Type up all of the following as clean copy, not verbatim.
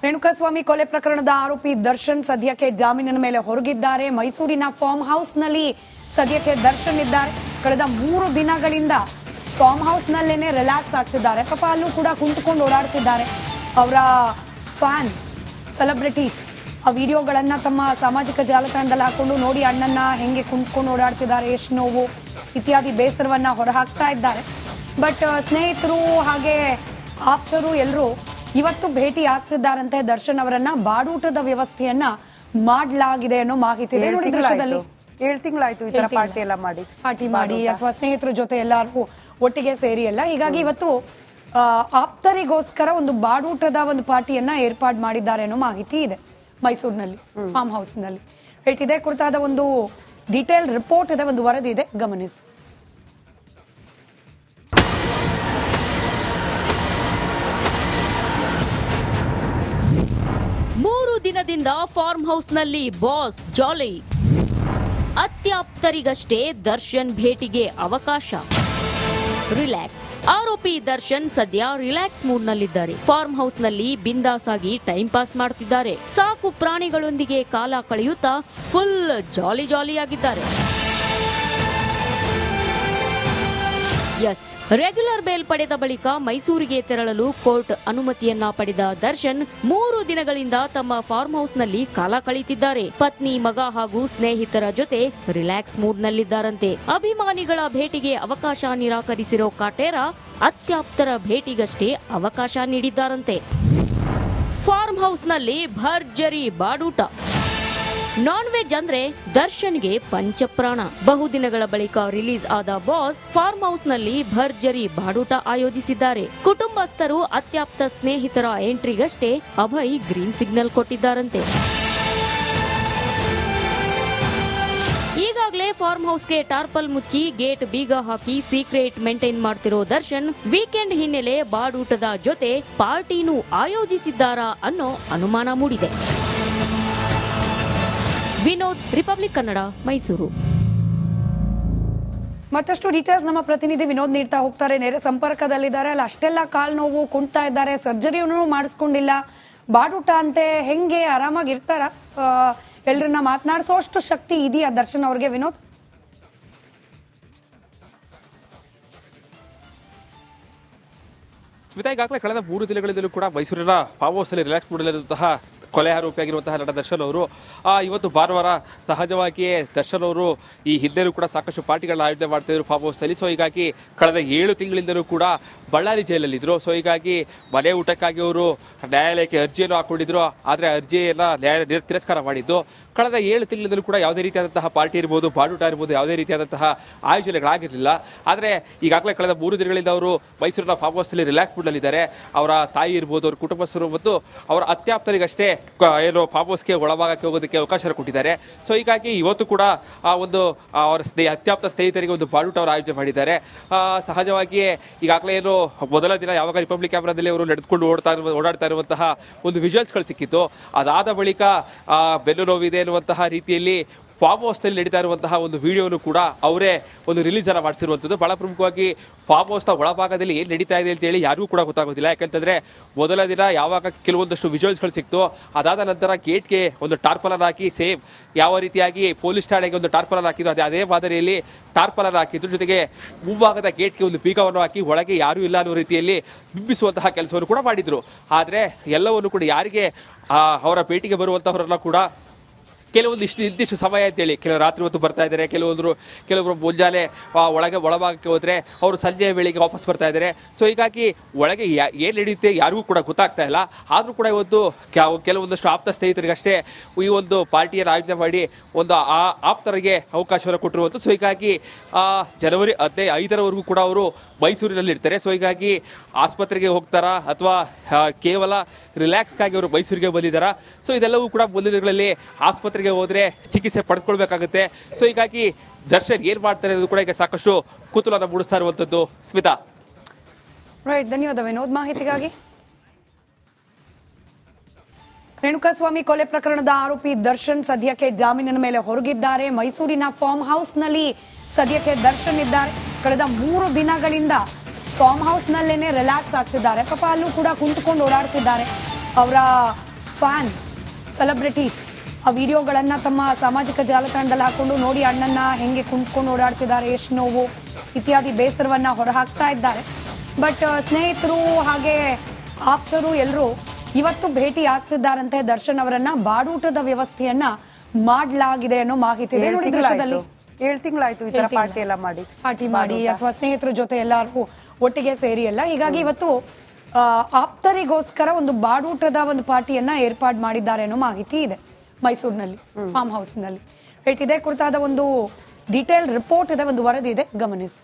ರೇಣುಕಾಸ್ವಾಮಿ ಕೊಲೆ ಪ್ರಕರಣದ ಆರೋಪಿ ದರ್ಶನ್ ಸದ್ಯಕ್ಕೆ ಜಾಮೀನಿನ ಮೇಲೆ ಹೊರಗಿದ್ದಾರೆ. ಮೈಸೂರಿನ ಫಾರ್ಮ್ ಹೌಸ್ ನಲ್ಲಿ ಸದ್ಯಕ್ಕೆ ದರ್ಶನ್ ಇದ್ದಾರೆ. ಕಳೆದ 3 ದಿನಗಳಿಂದ ಫಾರ್ಮ್ ಹೌಸ್ ನಲ್ಲೇನೆ ರಿಲ್ಯಾಕ್ಸ್ ಆಗ್ತಿದ್ದಾರೆ. ಪಾಪ ಅಲ್ಲೂ ಕೂಡ ಕುಂತ್ಕೊಂಡು ಓಡಾಡ್ತಿದ್ದಾರೆ. ಅವರ ಫ್ಯಾನ್ ಸೆಲೆಬ್ರಿಟೀಸ್ ಆ ವಿಡಿಯೋಗಳನ್ನ ತಮ್ಮ ಸಾಮಾಜಿಕ ಜಾಲತಾಣದಲ್ಲಿ ಹಾಕೊಂಡು ನೋಡಿ ಅಣ್ಣನ್ನ ಹೆಂಗೆ ಕುಂತ್ಕೊಂಡು ಓಡಾಡ್ತಿದ್ದಾರೆ, ಎಷ್ಟು ನೋವು ಇತ್ಯಾದಿ ಬೇಸರವನ್ನ ಹೊರಹಾಕ್ತಾ ಇದ್ದಾರೆ. ಬಟ್ ಸ್ನೇಹಿತರು ಹಾಗೆ ಆಪ್ತರು ಎಲ್ಲರೂ ಇವತ್ತು ಭೇಟಿ ಆಗ್ತಿದ್ದಾರಂತೆ. ದರ್ಶನ್ ಅವರನ್ನ ಬಾಡೂಟದ ವ್ಯವಸ್ಥೆಯನ್ನ ಮಾಡಲಾಗಿದೆ ಅನ್ನೋ ಮಾಹಿತಿ ಇದೆ. ನೋಡಿ ದೃಶ್ಯದಲ್ಲಿ 7 ತಿಂಗಳಾಯ್ತು ಈ ತರ ಪಾರ್ಟಿ ಮಾಡಿ ಅಥವಾ ಸ್ನೇಹಿತರ ಜೊತೆ ಎಲ್ಲರೂ ಒಟ್ಟಿಗೆ ಸೇರಿ ಎಲ್ಲ. ಹೀಗಾಗಿ ಇವತ್ತು ಆಪ್ತರಿಗೋಸ್ಕರ ಒಂದು ಬಾಡೂಟದ ಒಂದು ಪಾರ್ಟಿಯನ್ನ ಏರ್ಪಾಡು ಮಾಡಿದ್ದಾರೆ ಅನ್ನೋ ಮಾಹಿತಿ ಇದೆ ಮೈಸೂರಿನಲ್ಲಿ ಫಾರ್ಮ್ ಹೌಸ್ ನಲ್ಲಿ. ಇದೇ ಕುರಿತಾದ ಒಂದು ಡೀಟೇಲ್ ರಿಪೋರ್ಟ್ ಇದೆ, ಒಂದು ವರದಿ ಇದೆ, ಗಮನಿಸಿ. ದಿನದಿಂದ ಫಾರ್ಮ್ ಹೌಸ್ ನಲ್ಲಿ ಬಾಸ್ ಜಾಲಿ. ಅತ್ಯಾಪ್ತರಿಗಷ್ಟೇ ದರ್ಶನ್ ಭೇಟಿಗೆ ಅವಕಾಶ. ರಿಲ್ಯಾಕ್ಸ್. ಆರೋಪಿ ದರ್ಶನ್ ಸದ್ಯ ರಿಲ್ಯಾಕ್ಸ್ ಮೂಡ್ ನಲ್ಲಿದ್ದಾರೆ. ಫಾರ್ಮ್ ಹೌಸ್ ನಲ್ಲಿ ಬಿಂದಾಸ್ ಆಗಿ ಟೈಮ್ ಪಾಸ್ ಮಾಡ್ತಿದ್ದಾರೆ. ಸಾಕು ಪ್ರಾಣಿಗಳೊಂದಿಗೆ ಕಾಲ ಕಳೆಯುತ್ತಾ ಫುಲ್ ಜಾಲಿಯಾಗಿದ್ದಾರೆ. ಎಸ್, ರೆಗ್ಯುಲರ್ ಬೇಲ್ ಪಡೆದ ಬಳಿಕ ಮೈಸೂರಿಗೆ ತೆರಳಲು ಕೋರ್ಟ್ ಅನುಮತಿಯನ್ನ ಪಡೆದ ದರ್ಶನ್ 3 ದಿನಗಳಿಂದ ತಮ್ಮ ಫಾರ್ಮ್ ಹೌಸ್ ನಲ್ಲಿ ಕಾಲ ಕಳೆಯುತ್ತಿದ್ದಾರೆ. ಪತ್ನಿ, ಮಗ ಹಾಗೂ ಸ್ನೇಹಿತರ ಜೊತೆ ರಿಲ್ಯಾಕ್ಸ್ ಮೂಡ್ ನಲ್ಲಿದ್ದಾರಂತೆ. ಅಭಿಮಾನಿಗಳ ಭೇಟಿಗೆ ಅವಕಾಶ ನಿರಾಕರಿಸಿರೋ ಕಾಟೇರ ಅತ್ಯಾಪ್ತರ ಭೇಟಿಗಷ್ಟೇ ಅವಕಾಶ ನೀಡಿದ್ದಾರಂತೆ. ಫಾರ್ಮ್ ಹೌಸ್ ನಲ್ಲಿ ಭರ್ಜರಿ ಬಾಡೂಟ. ನಾನ್ ವೆಜ್ ಅಂದ್ರೆ ದರ್ಶನ್ಗೆ ಪಂಚಪ್ರಾಣ. ಬಹುದಿನಗಳ ಬಳಿಕ ರಿಲೀಸ್ ಆದ ಬಾಸ್ ಫಾರ್ಮ್ ಹೌಸ್ ನಲ್ಲಿ ಭರ್ಜರಿ ಬಾಡೂಟ ಆಯೋಜಿಸಿದ್ದಾರೆ. ಕುಟುಂಬಸ್ಥರು, ಅತ್ಯಾಪ್ತ ಸ್ನೇಹಿತರ ಎಂಟ್ರಿಗಷ್ಟೇ ಅಭಯ್ ಗ್ರೀನ್ ಸಿಗ್ನಲ್ ಕೊಟ್ಟಿದ್ದಾರಂತೆ. ಈಗಾಗಲೇ ಫಾರ್ಮ್ ಹೌಸ್ಗೆ ಟಾರ್ಪಲ್ ಮುಚ್ಚಿ ಗೇಟ್ ಬೀಗ ಹಾಕಿ ಸೀಕ್ರೆಟ್ ಮೇಂಟೈನ್ ಮಾಡ್ತಿರೋ ದರ್ಶನ್ ವೀಕೆಂಡ್ ಹಿನ್ನೆಲೆ ಬಾಡೂಟದ ಜೊತೆ ಪಾರ್ಟಿನೂ ಆಯೋಜಿಸಿದ್ದಾರಾ ಅನ್ನೋ ಅನುಮಾನ ಮೂಡಿದೆ. ವಿನೋದ್, ರಿಪಬ್ಲಿಕ್ ಕನ್ನಡ, ಮೈಸೂರು. ಮತ್ತಷ್ಟು ಡೀಟೇಲ್ಸ್ ನಮ್ಮ ಪ್ರತಿನಿಧಿ ವಿನೋದ್ ನೀಡ್ತಾ ಹೋಗ್ತಾರೆ. ನೇರ ಸಂಪರ್ಕದಲ್ಲಿದ್ದಾರೆ. ಅಲ್ಲಿ ಅಷ್ಟೆಲ್ಲ ಕಾಲ್ ನೋವು, ಕುಂಟ್ತಾ ಇದ್ದಾರೆ, ಸರ್ಜರಿಯನ್ನು ಮಾಡಿಸ್ಕೊಂಡಿಲ್ಲ, ಬಾಡೂಟ ಅಂತೆ, ಹೆಂಗೆ ಆರಾಮಾಗಿರ್ತಾರ? ಎಲ್ರನ್ನ ಮಾತನಾಡಿಸೋಷ್ಟು ಶಕ್ತಿ ಇದೆಯಾ ದರ್ಶನ್ ಅವ್ರಿಗೆ? ವಿನೋದ್, ಸ್ಮಿತಾ, ಈಗಾಗಲೇ ಕಳೆದ 3 ದಿನಗಳಿಂದಲೂ ಕೂಡ ಮೈಸೂರಿನ ಫಾರ್ಮ್ ಹೌಸ್ ಅಲ್ಲಿ ರಿಲ್ಯಾಕ್ಸ್ ಮೂಡಲಿರುವಂತಹ ಕೊಲೆ ಆರೋಪಿಯಾಗಿರುವಂತಹ ನಟ ದರ್ಶನ್ ಅವರು ಇವತ್ತು ಭಾನುವಾರ ಸಹಜವಾಗಿಯೇ ದರ್ಶನ್ ಅವರು ಈ ಹಿಂದೆಯೂ ಕೂಡ ಸಾಕಷ್ಟು ಪಾರ್ಟಿಗಳನ್ನ ಆಯೋಜನೆ ಮಾಡ್ತಾ ಇದ್ರು ಫಾರ್ಮ್ ಹೌಸ್ ನಲ್ಲಿ. ಸೊ ಹೀಗಾಗಿ ಕಳೆದ 7 ತಿಂಗಳಿಂದಲೂ ಕೂಡ ಬಳ್ಳಾರಿ ಜೈಲಲ್ಲಿದ್ರು. ಸೊ ಹೀಗಾಗಿ ಮನೆ ಊಟಕ್ಕಾಗಿ ಅವರು ನ್ಯಾಯಾಲಯಕ್ಕೆ ಅರ್ಜಿಯನ್ನು ಹಾಕೊಂಡಿದ್ರು. ಆದ್ರೆ ಅರ್ಜಿಯನ್ನ ನ್ಯಾಯಾಲಯ ತಿರಸ್ಕಾರ ಮಾಡಿದ್ದು. ಕಳೆದ 7 ತಿಂಗಳಿಂದಲೂ ಕೂಡ ಯಾವುದೇ ರೀತಿಯಾದಂತಹ ಪಾರ್ಟಿ ಇರ್ಬೋದು, ಬಾಡೂಟ ಇರ್ಬೋದು, ಯಾವುದೇ ರೀತಿಯಾದಂತಹ ಆಯೋಜನೆಗಳಾಗಿರಲಿಲ್ಲ. ಆದ್ರೆ ಈಗಾಗಲೇ ಕಳೆದ 3 ದಿನಗಳಿಂದ ಅವರು ಮೈಸೂರಿನ ಫಾರ್ಮ್ ಹೌಸ್ ನಲ್ಲಿ ರಿಲ್ಯಾಕ್ಸ್ ಮೂಡ್ ನಲ್ಲಿದ್ದಾರೆ. ಅವರ ತಾಯಿ ಇರ್ಬೋದು, ಅವ್ರ ಕುಟುಂಬಸ್ಥರು ಮತ್ತು ಅವರ ಅತ್ಯಾಪ್ತರಿಗಷ್ಟೇ ಏನು ಫಾರ್ಮ್ ಹೌಸ್ಗೆ ಒಳಭಾಗಕ್ಕೆ ಹೋಗೋದಕ್ಕೆ ಅವಕಾಶ ಕೊಟ್ಟಿದ್ದಾರೆ. ಸೊ ಹೀಗಾಗಿ ಇವತ್ತು ಕೂಡ ಒಂದು ಅವರ ಅತ್ಯಾಪ್ತ ಸ್ನೇಹಿತರಿಗೆ ಒಂದು ಬಾಡೂಟ ಅವರು ಆಯೋಜನೆ ಮಾಡಿದ್ದಾರೆ. ಸಹಜವಾಗಿಯೇ ಈಗಾಗಲೇ ಏನು ಮೊದಲ ದಿನ ಯಾವಾಗ ರಿಪಬ್ಲಿಕ್ ಕ್ಯಾಮರಾದಲ್ಲಿ ಅವರು ನಡೆದುಕೊಂಡು ಓಡಾಡ್ತಾ ಇರುವಂತಹ ಒಂದು ವಿಜುವಲ್ಸ್ಗಳು ಸಿಕ್ಕಿತ್ತು. ಅದಾದ ಬಳಿಕ ಬೆನ್ನು ನೋವಿದೆ ಎನ್ನುವಂತಹ ರೀತಿಯಲ್ಲಿ ಫಾರ್ಮ್ ಹೌಸ್ ನಲ್ಲಿ ನಡೀತಾ ಇರುವಂತಹ ಒಂದು ವಿಡಿಯೋನು ಕೂಡ ಅವರೇ ಒಂದು ರಿಲೀಸ್ ಅನ್ನ ಮಾಡಿಸಿರುವಂತದ್ದು. ಬಹಳ ಪ್ರಮುಖವಾಗಿ ಫಾರ್ಮ್ ಹೌಸ್ ನ ಒಳಭಾಗದಲ್ಲಿ ಏನ್ ನಡೀತಾ ಇದೆ ಅಂತ ಹೇಳಿ ಯಾರಿಗೂ ಕೂಡ ಗೊತ್ತಾಗೋದಿಲ್ಲ. ಯಾಕಂತಂದ್ರೆ ಮೊದಲ ದಿನ ಯಾವಾಗ ಕೆಲವೊಂದಷ್ಟು ವಿಜುವಲ್ಸ್ಗಳು ಸಿಕ್ತು, ಅದಾದ ನಂತರ ಗೇಟ್ಗೆ ಒಂದು ಟಾರ್ಪಲನ್ ಹಾಕಿ, ಸೇಮ್ ಯಾವ ರೀತಿಯಾಗಿ ಪೊಲೀಸ್ ಠಾಣೆಗೆ ಒಂದು ಟಾರ್ಪಲನ್ ಹಾಕಿದ್ರು ಅದೇ ಮಾದರಿಯಲ್ಲಿ ಟಾರ್ಪಲನ್ ಹಾಕಿದ್ರು. ಜೊತೆಗೆ ಮುಂಭಾಗದ ಗೇಟ್ಗೆ ಒಂದು ಬೀಗವನ್ನು ಹಾಕಿ ಒಳಗೆ ಯಾರೂ ಇಲ್ಲ ಅನ್ನೋ ರೀತಿಯಲ್ಲಿ ಬಿಂಬಿಸುವಂತಹ ಕೆಲಸವನ್ನು ಕೂಡ ಮಾಡಿದ್ರು. ಆದ್ರೆ ಎಲ್ಲವನ್ನು ಕೂಡ ಯಾರಿಗೆ ಅವರ ಭೇಟಿಗೆ ಬರುವಂತಹವರೆಲ್ಲ ಕೂಡ ಕೆಲವೊಂದು ನಿರ್ದಿಷ್ಟ ಸಮಯ ಅಂತೇಳಿ, ಕೆಲವು ರಾತ್ರಿ ಹೊತ್ತು ಬರ್ತಾ ಇದ್ದಾರೆ, ಕೆಲವರು ಮುಂಜಾನೆ ಒಳಭಾಗಕ್ಕೆ ಹೋದ್ರೆ ಅವರು ಸಂಜೆಯ ವೇಳೆಗೆ ವಾಪಸ್ ಬರ್ತಾ ಇದ್ದಾರೆ. ಸೊ ಹೀಗಾಗಿ ಒಳಗೆ ಏನ್ ನಡೆಯುತ್ತೆ ಯಾರಿಗೂ ಕೂಡ ಗೊತ್ತಾಗ್ತಾ ಇಲ್ಲ. ಆದ್ರೂ ಕೂಡ ಇವತ್ತು ಕೆಲವೊಂದಷ್ಟು ಆಪ್ತ ಸ್ನೇಹಿತರಿಗಷ್ಟೇ ಈ ಒಂದು ಪಾರ್ಟಿಯನ್ನು ಆಯೋಜನೆ ಮಾಡಿ ಒಂದು ಆಪ್ತರಿಗೆ ಅವಕಾಶವನ್ನು ಕೊಟ್ಟಿರುವಂತ. ಸೊ ಹೀಗಾಗಿ ಜನವರಿ 15ರವರೆಗೂ ಕೂಡ ಅವರು ಮೈಸೂರಿನಲ್ಲಿ ಇರ್ತಾರೆ. ಸೊ ಹೀಗಾಗಿ ಆಸ್ಪತ್ರೆಗೆ ಹೋಗ್ತಾರಾ ಅಥವಾ ಕೇವಲ ರಿಲ್ಯಾಕ್ಸ್ಗಾಗಿ ಅವರು ಮೈಸೂರಿಗೆ ಬಂದಿದ್ದಾರ? ಸೊ ಇದೆಲ್ಲವೂ ಕೂಡ ಮುಂದಿನ ದಿನಗಳಲ್ಲಿ ಆಸ್ಪತ್ರೆಗೆ ಹೋದ್ರೆ ಚಿಕಿತ್ಸೆ ಪಡೆದುಕೊಳ್ಬೇಕಾಗುತ್ತೆ. ಸೊ ಹೀಗಾಗಿ ದರ್ಶನ್ ಏನ್ ಮಾಡ್ತಾರೆ ಅನ್ನೋದು ಕೂಡ ಈಗ ಸಾಕಷ್ಟು ಕುತೂಹಲ ಮೂಡಿಸ್ತಾ ಇರುವಂತದ್ದು. ಸ್ಮಿತಾ, ರೈಟ್, ಧನ್ಯವಾದ ವಿನೋದ್ ಮಾಹಿತಿಗಾಗಿ. ರೇಣುಕಾಸ್ವಾಮಿ ಕೊಲೆ ಪ್ರಕರಣದ ಆರೋಪಿ ದರ್ಶನ್ ಸದ್ಯಕ್ಕೆ ಜಾಮೀನಿನ ಮೇಲೆ ಹೊರಗಿದ್ದಾರೆ. ಮೈಸೂರಿನ ಫಾರ್ಮ್ ಹೌಸ್ ನಲ್ಲಿ ಸದ್ಯಕ್ಕೆ ದರ್ಶನ್ ಇದ್ದಾರೆ. ಕಳೆದ 3 ದಿನಗಳಿಂದ ಫಾರ್ಮ್ ಹೌಸ್ ನಲ್ಲೇನೆ ರಿಲ್ಯಾಕ್ಸ್ ಆಗ್ತಿದ್ದಾರೆ. ಪಾಪ ಅಲ್ಲೂ ಕೂಡ ಕುಂತ್ಕೊಂಡು ಓಡಾಡ್ತಿದ್ದಾರೆ. ಅವರ ಫ್ಯಾನ್ ಸೆಲೆಬ್ರಿಟೀಸ್ ಆ ವಿಡಿಯೋಗಳನ್ನ ತಮ್ಮ ಸಾಮಾಜಿಕ ಜಾಲತಾಣದಲ್ಲಿ ಹಾಕೊಂಡು ನೋಡಿ ಅಣ್ಣನ್ನ ಹೆಂಗೆ ಕುಂತ್ಕೊಂಡು ಓಡಾಡ್ತಿದ್ದಾರೆ, ಎಷ್ಟು ನೋವು ಇತ್ಯಾದಿ ಬೇಸರವನ್ನ ಹೊರಹಾಕ್ತಾ ಇದ್ದಾರೆ. ಬಟ್ ಸ್ನೇಹಿತರು ಹಾಗೆ ಆಪ್ತರು ಎಲ್ಲರೂ ಇವತ್ತು ಭೇಟಿ ಆಗ್ತಿದ್ದಾರಂತೆ. ದರ್ಶನ್ ಅವರನ್ನ ಬಾಡೂಟದ ವ್ಯವಸ್ಥೆಯನ್ನ ಮಾಡಲಾಗಿದೆ ಅನ್ನೋ ಮಾಹಿತಿ ಇದೆ. ನೋಡಿ ದೃಶ್ಯದಲ್ಲಿ 7 ತಿಂಗಳಾಯ್ತು ಈ ತರ ಪಾರ್ಟಿ ಮಾಡಿ ಅಥವಾ ಸ್ನೇಹಿತರ ಜೊತೆ ಎಲ್ಲರೂ ಒಟ್ಟಿಗೆ ಸೇರಿ ಎಲ್ಲ. ಹೀಗಾಗಿ ಇವತ್ತು ಆಪ್ತರಿಗೋಸ್ಕರ ಒಂದು ಬಾಡೂಟದ ಒಂದು ಪಾರ್ಟಿಯನ್ನ ಏರ್ಪಾಡು ಮಾಡಿದ್ದಾರೆ ಅನ್ನೋ ಮಾಹಿತಿ ಇದೆ ಮೈಸೂರಿನಲ್ಲಿ ಫಾರ್ಮ್ ಹೌಸ್ ನಲ್ಲಿ. ರೈಟ್, ಇದೇ ಕುರಿತಾದ ಒಂದು ಡೀಟೇಲ್ ರಿಪೋರ್ಟ್ ಇದೆ, ಒಂದು ವರದಿ ಇದೆ, ಗಮನಿಸಿ.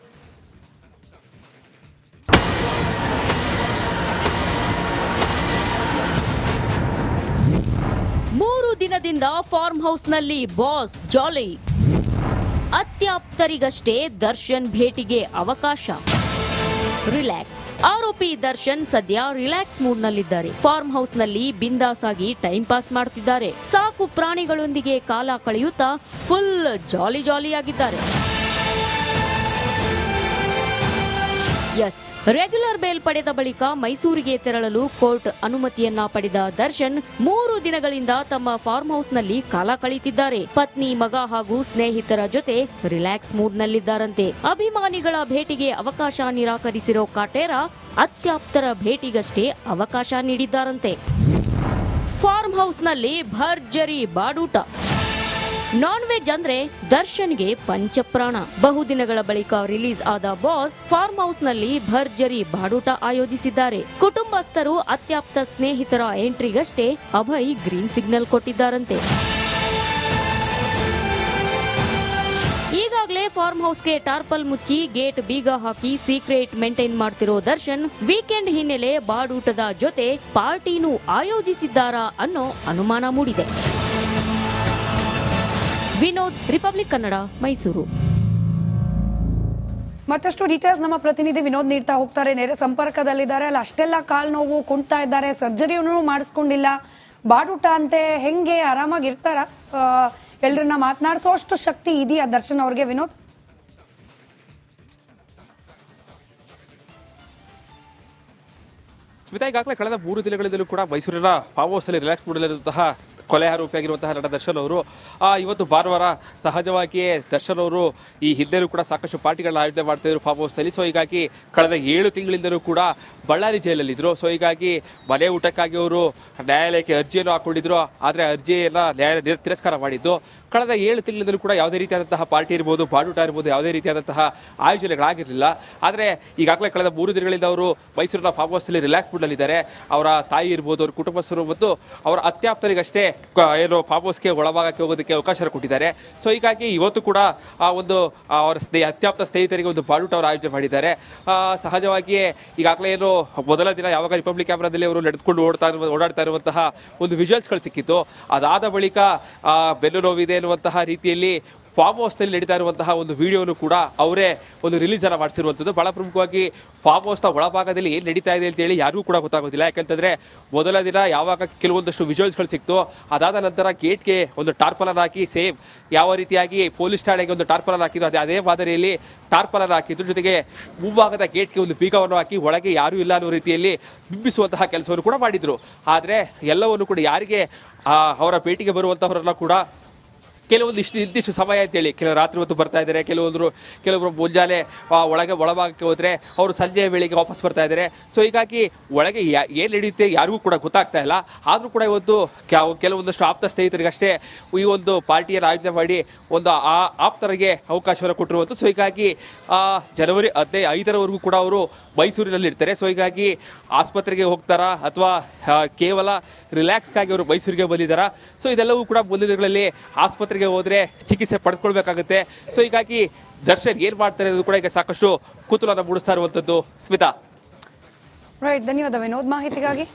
ಮೂರು ದಿನದಿಂದ ಫಾರ್ಮ್ ಹೌಸ್ನಲ್ಲಿ ಬಾಸ್ ಜಾಲಿ. ಅತ್ಯಾಪ್ತರಿಗಷ್ಟೇ ದರ್ಶನ್ ಭೇಟಿಗೆ ಅವಕಾಶ. ರಿಲ್ಯಾಕ್ಸ್. ಆರೋಪಿ ದರ್ಶನ್ ಸದ್ಯ ರಿಲ್ಯಾಕ್ಸ್ ಮೂಡ್ ನಲ್ಲಿದ್ದಾರೆ. ಫಾರ್ಮ್ ಹೌಸ್ ನಲ್ಲಿ ಬಿಂದಾಸ್ ಆಗಿ ಟೈಮ್ ಪಾಸ್ ಮಾಡ್ತಿದ್ದಾರೆ. ಸಾಕು ಪ್ರಾಣಿಗಳೊಂದಿಗೆ ಕಾಲ ಕಳೆಯುತ್ತಾ ಫುಲ್ ಜಾಲಿ ಆಗಿದ್ದಾರೆ. ಎಸ್, ರೆಗ್ಯುಲರ್ ಬೇಲ್ ಪಡೆದ ಬಳಿಕ ಮೈಸೂರಿಗೆ ತೆರಳಲು ಕೋರ್ಟ್ ಅನುಮತಿಯನ್ನ ಪಡೆದ ದರ್ಶನ್ 3 ದಿನಗಳಿಂದ ತಮ್ಮ ಫಾರ್ಮ್ ಹೌಸ್ ನಲ್ಲಿ ಕಾಲ ಕಳೆಯುತ್ತಿದ್ದಾರೆ. ಪತ್ನಿ, ಮಗ ಹಾಗೂ ಸ್ನೇಹಿತರ ಜೊತೆ ರಿಲ್ಯಾಕ್ಸ್ ಮೂಡ್ ನಲ್ಲಿದ್ದಾರಂತೆ. ಅಭಿಮಾನಿಗಳ ಭೇಟಿಗೆ ಅವಕಾಶ ನಿರಾಕರಿಸಿರೋ ಕಾಟೇರ ಅತ್ಯಾಪ್ತರ ಭೇಟಿಗಷ್ಟೇ ಅವಕಾಶ ನೀಡಿದ್ದಾರಂತೆ. ಫಾರ್ಮ್ ಹೌಸ್ ನಲ್ಲಿ ಭರ್ಜರಿ ಬಾಡೂಟ. ನಾನ್ ವೆಜ್ ಅಂದ್ರೆ ದರ್ಶನ್ಗೆ ಪಂಚಪ್ರಾಣ. ಬಹುದಿನಗಳ ಬಳಿಕ ರಿಲೀಸ್ ಆದ ಬಾಸ್ ಫಾರ್ಮ್ ಹೌಸ್ ನಲ್ಲಿ ಭರ್ಜರಿ ಬಾಡೂಟ ಆಯೋಜಿಸಿದ್ದಾರೆ. ಕುಟುಂಬಸ್ಥರು, ಅತ್ಯಾಪ್ತ ಸ್ನೇಹಿತರ ಎಂಟ್ರಿಗಷ್ಟೇ ಅಭಯ್ ಗ್ರೀನ್ ಸಿಗ್ನಲ್ ಕೊಟ್ಟಿದ್ದಾರಂತೆ. ಈಗಾಗಲೇ ಫಾರ್ಮ್ ಹೌಸ್ಗೆ ಟಾರ್ಪಲ್ ಮುಚ್ಚಿ ಗೇಟ್ ಬೀಗ ಹಾಕಿ ಸೀಕ್ರೆಟ್ ಮೇಂಟೈನ್ ಮಾಡ್ತಿರೋ ದರ್ಶನ್ ವೀಕೆಂಡ್ ಹಿನ್ನೆಲೆ ಬಾಡೂಟದ ಜೊತೆ ಪಾರ್ಟಿನೂ ಆಯೋಜಿಸಿದ್ದಾರಾ ಅನ್ನೋ ಅನುಮಾನ ಮೂಡಿದೆ. ವಿನೋದ್, ರಿಪಬ್ಲಿಕ್ ಕನ್ನಡ, ಮೈಸೂರು. ಮತ್ತಷ್ಟು ಡೀಟೇಲ್ಸ್ ನಮ್ಮ ಪ್ರತಿನಿಧಿ ವಿನೋದ್ ನೀಡ್ತಾ ಹೋಗ್ತಾರೆ. ನೇರ ಸಂಪರ್ಕದಲ್ಲಿದ್ದಾರೆ. ಅಲ್ಲ, ಅಷ್ಟೆಲ್ಲ ಕಾಲ್ ನೋವು, ಕುಂಟ್ತಾ ಇದ್ದಾರೆ, ಸರ್ಜರಿಯನ್ನು ಮಾಡಿಸ್ಕೊಂಡಿಲ್ಲ, ಬಾಡೂಟ ಅಂತೆ, ಹೆಂಗೆ ಆರಾಮಾಗಿರ್ತಾರ? ಎಲ್ರನ್ನ ಮಾತನಾಡಿಸೋಷ್ಟು ಶಕ್ತಿ ಇದೆಯಾ ದರ್ಶನ್ ಅವ್ರಿಗೆ ವಿನೋದ್? ಸ್ಮಿತಾ, ಈಗಾಗಲೇ ಕಳೆದ 3 ದಿನಗಳಿಂದಲೂ ಕೂಡ ಮೈಸೂರಿನ ಫಾರ್ಮ್ ಹೌಸ್ ಅಲ್ಲಿ ರಿಲ್ಯಾಕ್ಸ್ ಮೂಡಲಿರುವಂತಹ ಕೊಲೆ ಆರೋಪಿಯಾಗಿರುವಂತಹ ನಟ ದರ್ಶನ್ ಅವರು ಇವತ್ತು ಭಾನುವಾರ ಸಹಜವಾಗಿಯೇ ದರ್ಶನ್ ಅವರು ಈ ಹಿಂದೆನೂ ಕೂಡ ಸಾಕಷ್ಟು ಪಾರ್ಟಿಗಳನ್ನ ಆಯೋಜನೆ ಮಾಡ್ತಾ ಇದ್ರು ಫಾರ್ಮ್ ಹೌಸ್ ನಲ್ಲಿ. ಸೊ ಹೀಗಾಗಿ ಕಳೆದ 7 ತಿಂಗಳಿಂದಲೂ ಕೂಡ ಬಳ್ಳಾರಿ ಜೈಲಲ್ಲಿದ್ರು. ಸೊ ಹೀಗಾಗಿ ಮನೆ ಊಟಕ್ಕಾಗಿ ಅವರು ನ್ಯಾಯಾಲಯಕ್ಕೆ ಅರ್ಜಿಯನ್ನು ಹಾಕೊಂಡಿದ್ರು. ಆದ್ರೆ ಅರ್ಜಿಯನ್ನ ನ್ಯಾಯಾಲಯ ತಿರಸ್ಕಾರ ಮಾಡಿದ್ದು. ಕಳೆದ 7 ತಿಂಗಳಿಂದಲೂ ಕೂಡ ಯಾವುದೇ ರೀತಿಯಾದಂತಹ ಪಾರ್ಟಿ ಇರ್ಬೋದು, ಬಾಡೂಟ ಇರ್ಬೋದು, ಯಾವುದೇ ರೀತಿಯಾದಂತಹ ಆಯೋಜನೆಗಳಾಗಿರಲಿಲ್ಲ. ಆದ್ರೆ ಈಗಾಗಲೇ ಕಳೆದ 3 ದಿನಗಳಿಂದ ಅವರು ಮೈಸೂರಿನ ಫಾರ್ಮ್ ಹೌಸ್ ನಲ್ಲಿ ರಿಲ್ಯಾಕ್ಸ್ ಮೂಡ್ ನಲ್ಲಿದ್ದಾರೆ. ಅವರ ತಾಯಿ ಇರ್ಬೋದು, ಅವ್ರ ಕುಟುಂಬಸ್ಥರು ಮತ್ತು ಅವರ ಅತ್ಯಾಪ್ತರಿಗಷ್ಟೇ ಏನು ಫಾರ್ಮ್ ಹೌಸ್ಗೆ ಒಳಭಾಗಕ್ಕೆ ಹೋಗೋದಕ್ಕೆ ಅವಕಾಶ ಕೊಟ್ಟಿದ್ದಾರೆ. ಸೊ ಹೀಗಾಗಿ ಇವತ್ತು ಕೂಡ ಒಂದು ಅವರ ಅತ್ಯಾಪ್ತ ಸ್ನೇಹಿತರಿಗೆ ಒಂದು ಬಾಡೂಟ ಅವರು ಆಯೋಜನೆ ಮಾಡಿದ್ದಾರೆ. ಸಹಜವಾಗಿಯೇ ಈಗಾಗಲೇ ಏನು ಮೊದಲ ದಿನ ಯಾವಾಗ ರಿಪಬ್ಲಿಕ್ ಕ್ಯಾಮ್ರಾದಲ್ಲಿ ಅವರು ನಡೆದುಕೊಂಡು ಓಡಾಡ್ತಾ ಇರುವಂತಹ ಒಂದು ವಿಜುವಲ್ಸ್ಗಳು ಸಿಕ್ಕಿತ್ತು. ಅದಾದ ಬಳಿಕ ಬೆನ್ನು ನೋವಿದೆ ಎನ್ನುವಂತಹ ರೀತಿಯಲ್ಲಿ ಫಾರ್ಮ್ ಹೌಸ್ ನಲ್ಲಿ ನಡೀತಾ ಇರುವಂತಹ ಒಂದು ವಿಡಿಯೋನು ಕೂಡ ಅವರೇ ಒಂದು ರಿಲೀಸ್ ಅನ್ನ ಮಾಡಿಸಿರುವಂತದ್ದು. ಬಹಳ ಪ್ರಮುಖವಾಗಿ ಫಾರ್ಮ್ ಹೌಸ್ ನ ಒಳಭಾಗದಲ್ಲಿ ಏನ್ ನಡೀತಾ ಇದೆ ಅಂತ ಹೇಳಿ ಯಾರಿಗೂ ಕೂಡ ಗೊತ್ತಾಗೋದಿಲ್ಲ. ಯಾಕಂತಂದ್ರೆ ಮೊದಲ ದಿನ ಯಾವಾಗ ಕೆಲವೊಂದಷ್ಟು ವಿಜುವಲ್ಸ್ಗಳು ಸಿಕ್ತು, ಅದಾದ ನಂತರ ಗೇಟ್ಗೆ ಒಂದು ಟಾರ್ಪಲನ್ ಹಾಕಿ ಸೇಮ್ ಯಾವ ರೀತಿಯಾಗಿ ಪೊಲೀಸ್ ಠಾಣೆಗೆ ಒಂದು ಟಾರ್ಪಲನ್ ಹಾಕಿದ್ರು ಅದೇ ಮಾದರಿಯಲ್ಲಿ ಟಾರ್ಪಲನ್ ಹಾಕಿದ್ರು. ಜೊತೆಗೆ ಮುಂಭಾಗದ ಗೇಟ್ಗೆ ಒಂದು ಬೀಗವನ್ನು ಹಾಕಿ ಒಳಗೆ ಯಾರೂ ಇಲ್ಲ ಅನ್ನೋ ರೀತಿಯಲ್ಲಿ ಬಿಂಬಿಸುವಂತಹ ಕೆಲಸವನ್ನು ಕೂಡ ಮಾಡಿದ್ರು. ಆದ್ರೆ ಎಲ್ಲವನ್ನು ಕೂಡ ಯಾರಿಗೆ ಅವರ ಭೇಟಿಗೆ ಬರುವಂತಹವರೆಲ್ಲ ಕೂಡ ಕೆಲವೊಂದು ನಿರ್ದಿಷ್ಟ ಸಮಯ ಅಂತೇಳಿ ಕೆಲವು ರಾತ್ರಿ ಹೊತ್ತು ಬರ್ತಾ ಇದ್ದಾರೆ, ಕೆಲವರು ಮುಂಜಾನೆ ಒಳಭಾಗಕ್ಕೆ ಹೋದ್ರೆ ಅವರು ಸಂಜೆಯ ವೇಳೆಗೆ ವಾಪಸ್ ಬರ್ತಾ ಇದ್ದಾರೆ. ಸೊ ಹೀಗಾಗಿ ಒಳಗೆ ಏನ್ ನಡೆಯುತ್ತೆ ಯಾರಿಗೂ ಕೂಡ ಗೊತ್ತಾಗ್ತಾ ಇಲ್ಲ. ಆದ್ರೂ ಕೂಡ ಇವತ್ತು ಕೆಲವೊಂದಷ್ಟು ಆಪ್ತ ಸ್ನೇಹಿತರಿಗಷ್ಟೇ ಈ ಒಂದು ಪಾರ್ಟಿಯನ್ನು ಆಯೋಜನೆ ಮಾಡಿ ಒಂದು ಆಪ್ತರಿಗೆ ಅವಕಾಶವನ್ನು ಕೊಟ್ಟಿರುವಂತ. ಸೊ ಹೀಗಾಗಿ ಜನವರಿ 15ರವರೆಗೂ ಕೂಡ ಅವರು ಮೈಸೂರಿನಲ್ಲಿ ಇರ್ತಾರೆ. ಸೊ ಹೀಗಾಗಿ ಆಸ್ಪತ್ರೆಗೆ ಹೋಗ್ತಾರಾ ಅಥವಾ ಕೇವಲ ರಿಲ್ಯಾಕ್ಸ್ಗಾಗಿ ಅವರು ಮೈಸೂರಿಗೆ ಬಂದಿದ್ದಾರ? ಸೊ ಇದೆಲ್ಲವೂ ಕೂಡ ಮುಂದಿನ ದಿನಗಳಲ್ಲಿ ಆಸ್ಪತ್ರೆಗೆ ಹೋದ್ರೆ ಚಿಕಿತ್ಸೆ ಪಡೆದುಕೊಳ್ಬೇಕಾಗುತ್ತೆ. ಸೊ ಹೀಗಾಗಿ ದರ್ಶನ್ ಏನ್ ಮಾಡ್ತಾರೆ ಅನ್ನೋದು ಕೂಡ ಈಗ ಸಾಕಷ್ಟು ಕುತೂಹಲ ಮೂಡಿಸ್ತಾ ಇರುವಂತದ್ದು. ಸ್ಮಿತಾ, ರೈಟ್, ಧನ್ಯವಾದ ವಿನೋದ್ ಮಾಹಿತಿಗಾಗಿ.